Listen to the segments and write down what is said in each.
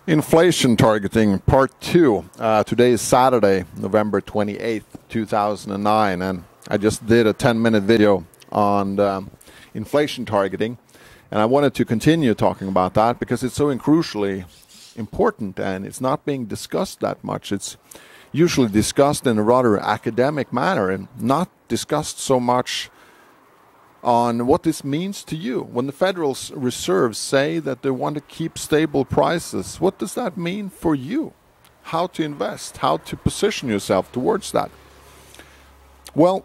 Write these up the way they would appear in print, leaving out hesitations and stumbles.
Inflation targeting part 2. Today is Saturday, November 28th, 2009, and I just did a 10-minute video on inflation targeting, and I wanted to continue talking about that because it's so crucially important and it's not being discussed that much. It's usually discussed in a rather academic manner and not discussed so much on what this means to you. When the Federal Reserve say that they want to keep stable prices, what does that mean for you? How to invest, how to position yourself towards that? Well,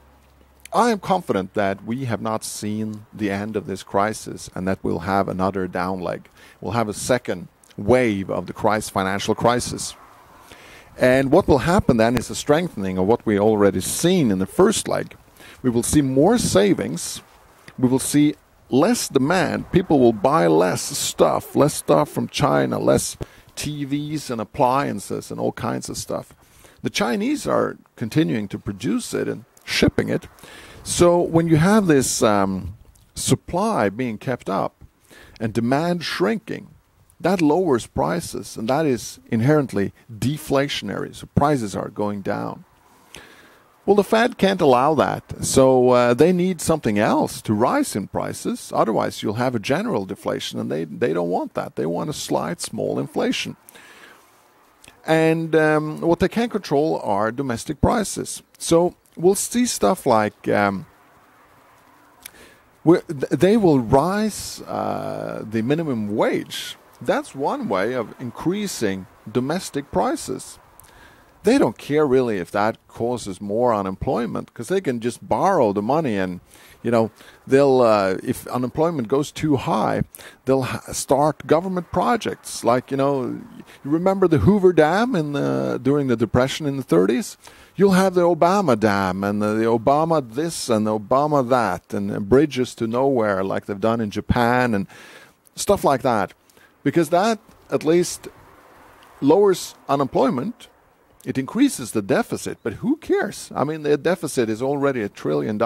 I am confident that we have not seen the end of this crisis and that we'll have another down leg. We'll have a second wave of the financial crisis. And what will happen then is a strengthening of what we already seen in the first leg. We will see more savings. We will see less demand. People will buy less stuff from China, less TVs and appliances and all kinds of stuff. The Chinese are continuing to produce it and shipping it. So when you have this supply being kept up and demand shrinking, that lowers prices, and that is inherently deflationary. So prices are going down. Well, the Fed can't allow that, so they need something else to rise in prices. Otherwise, you'll have a general deflation, and they don't want that. They want a slight, small inflation. And what they can't control are domestic prices. So we'll see stuff like they will rise the minimum wage. That's one way of increasing domestic prices. They don't care really if that causes more unemployment because they can just borrow the money and, they'll if unemployment goes too high, they'll start government projects like, you remember the Hoover Dam during the Depression in the 30s? You'll have the Obama Dam and the Obama this and the Obama that and bridges to nowhere like they've done in Japan and stuff like that. Because that at least lowers unemployment. It increases the deficit, but who cares? I mean, the deficit is already $1 trillion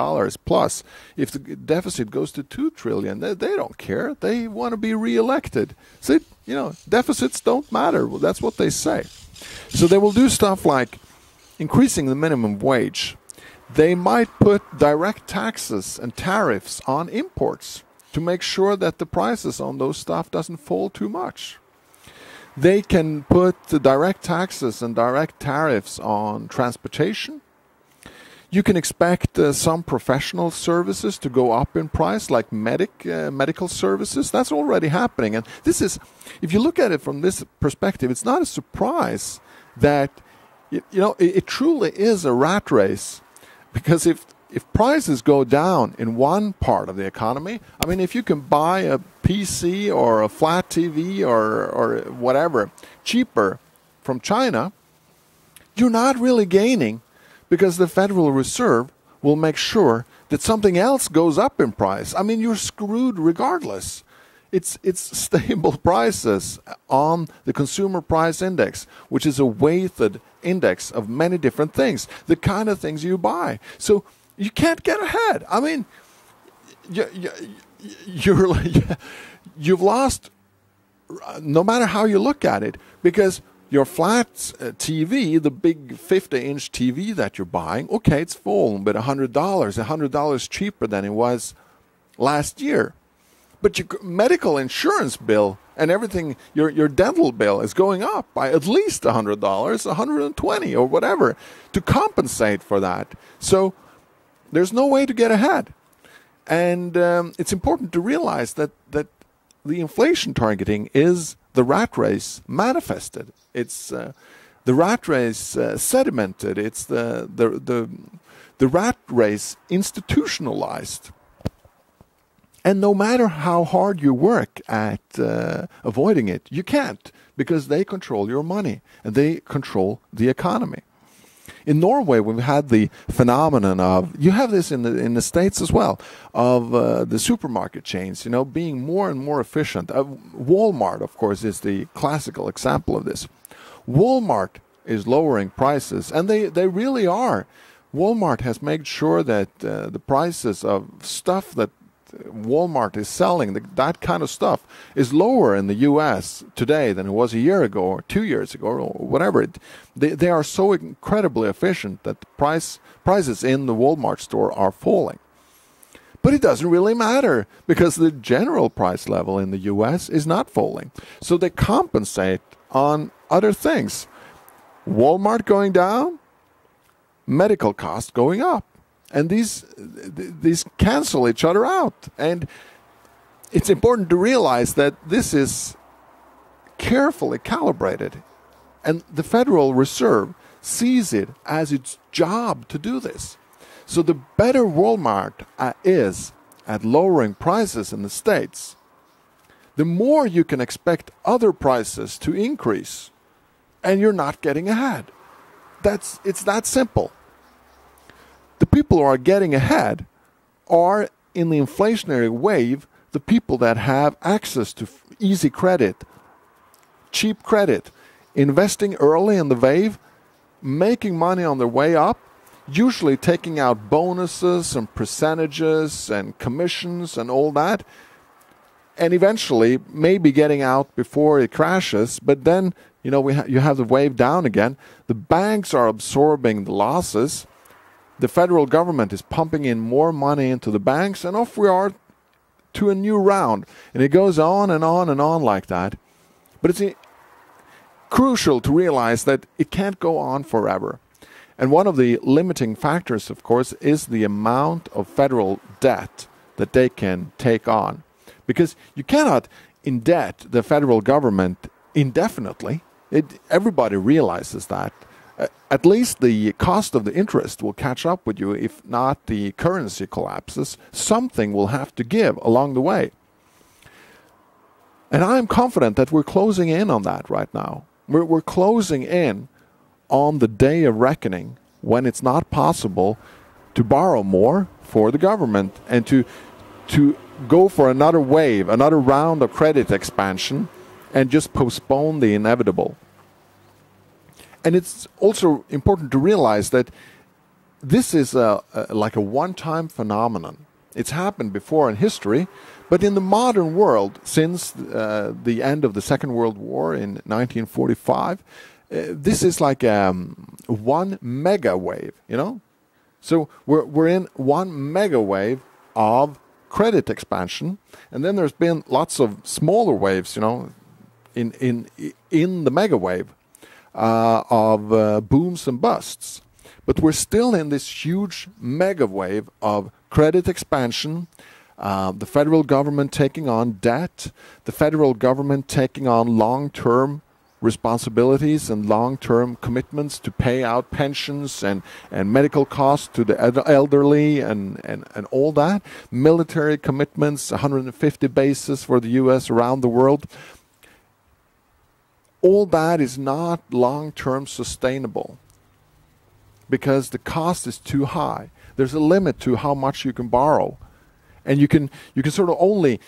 plus. If the deficit goes to $2 trillion, they don't care. They want to be reelected. So, deficits don't matter. Well, that's what they say. So they will do stuff like increasing the minimum wage. They might put direct taxes and tariffs on imports to make sure that the prices on those stuff doesn't fall too much. They can put the direct taxes and direct tariffs on transportation. You can expect some professional services to go up in price, like medical services. That's already happening. And this is, if you look at it from this perspective, it's not a surprise that, it truly is a rat race. Because if prices go down in one part of the economy, I mean, if you can buy a PC or a flat TV or whatever cheaper from China, you're not really gaining because the Federal Reserve will make sure that something else goes up in price. I mean, you're screwed regardless. It's stable prices on the Consumer Price Index, which is a weighted index of many different things, the kind of things you buy. So you can't get ahead. I mean, you've lost no matter how you look at it, because your flat TV, the big 50-inch TV that you're buying, okay, it's fallen by $100 cheaper than it was last year. But your medical insurance bill and everything, your dental bill is going up by at least $100, $120 or whatever to compensate for that. So there's no way to get ahead. And it's important to realize that the inflation targeting is the rat race manifested. It's the rat race sedimented. It's the rat race institutionalized. And no matter how hard you work at avoiding it, you can't, because they control your money and they control the economy. In Norway, we've had the phenomenon of, you have this in the States as well, of the supermarket chains, being more and more efficient. Walmart, of course, is the classical example of this. Walmart is lowering prices, and they really are. Walmart has made sure that the prices of stuff that Walmart is selling, that kind of stuff, is lower in the U.S. today than it was a year ago or 2 years ago or whatever. They are so incredibly efficient that the prices in the Walmart store are falling. But it doesn't really matter because the general price level in the U.S. is not falling. So they compensate on other things. Walmart going down, medical costs going up. And these cancel each other out. And it's important to realize that this is carefully calibrated. And the Federal Reserve sees it as its job to do this. So the better Walmart is at lowering prices in the States, the more you can expect other prices to increase, and you're not getting ahead. It's that simple. The people who are getting ahead are, in the inflationary wave, the people that have access to easy credit, cheap credit, investing early in the wave, making money on their way up, usually taking out bonuses and percentages and commissions and all that, and eventually maybe getting out before it crashes. But then, you have the wave down again. The banks are absorbing the losses. The federal government is pumping in more money into the banks, and off we are to a new round. And it goes on and on and on like that. But it's crucial to realize that it can't go on forever. And one of the limiting factors, of course, is the amount of federal debt that they can take on. Because you cannot indebt the federal government indefinitely. Everybody realizes that. At least the cost of the interest will catch up with you. If not, the currency collapses. Something will have to give along the way. And I'm confident that we're closing in on that right now. We're closing in on the day of reckoning when it's not possible to borrow more for the government and to go for another wave, another round of credit expansion, and just postpone the inevitable. And it's also important to realize that this is like a one-time phenomenon. It's happened before in history, but in the modern world, since the end of the Second World War in 1945, this is like one mega wave, So we're in one mega wave of credit expansion, and then there's been lots of smaller waves, in the mega wave of booms and busts. But we're still in this huge mega wave of credit expansion, the federal government taking on debt, the federal government taking on long-term responsibilities and long-term commitments to pay out pensions and medical costs to the elderly and all that. Military commitments, 150 bases for the U.S. around the world. All that is not long-term sustainable because the cost is too high. There's a limit to how much you can borrow. And you can only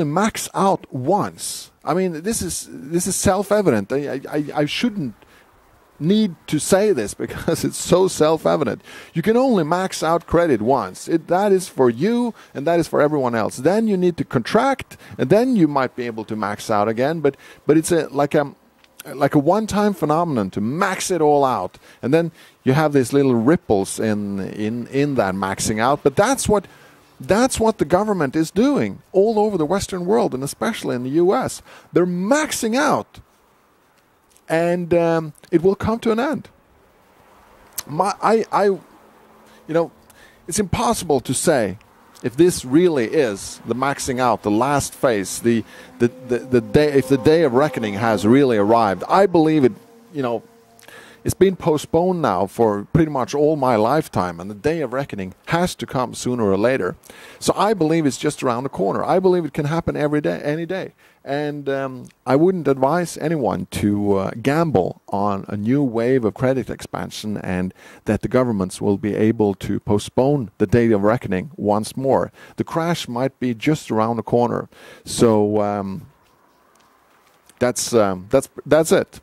max out once. I mean, this is self-evident. I shouldn't need to say this because it's so self-evident. You can only max out credit once. That is for you and that is for everyone else. Then you need to contract, and then you might be able to max out again. But it's like a one-time phenomenon to max it all out, and then you have these little ripples in that maxing out. But that's what the government is doing all over the Western world, and especially in the U.S. They're maxing out, and it will come to an end. It's impossible to say if this really is the maxing out, the last phase, the day, if the day of reckoning has really arrived. I believe it. It's been postponed now for pretty much all my lifetime, and the day of reckoning has to come sooner or later. So I believe it's just around the corner. I believe it can happen every day, any day. And I wouldn't advise anyone to gamble on a new wave of credit expansion and that the governments will be able to postpone the day of reckoning once more. The crash might be just around the corner. So that's it.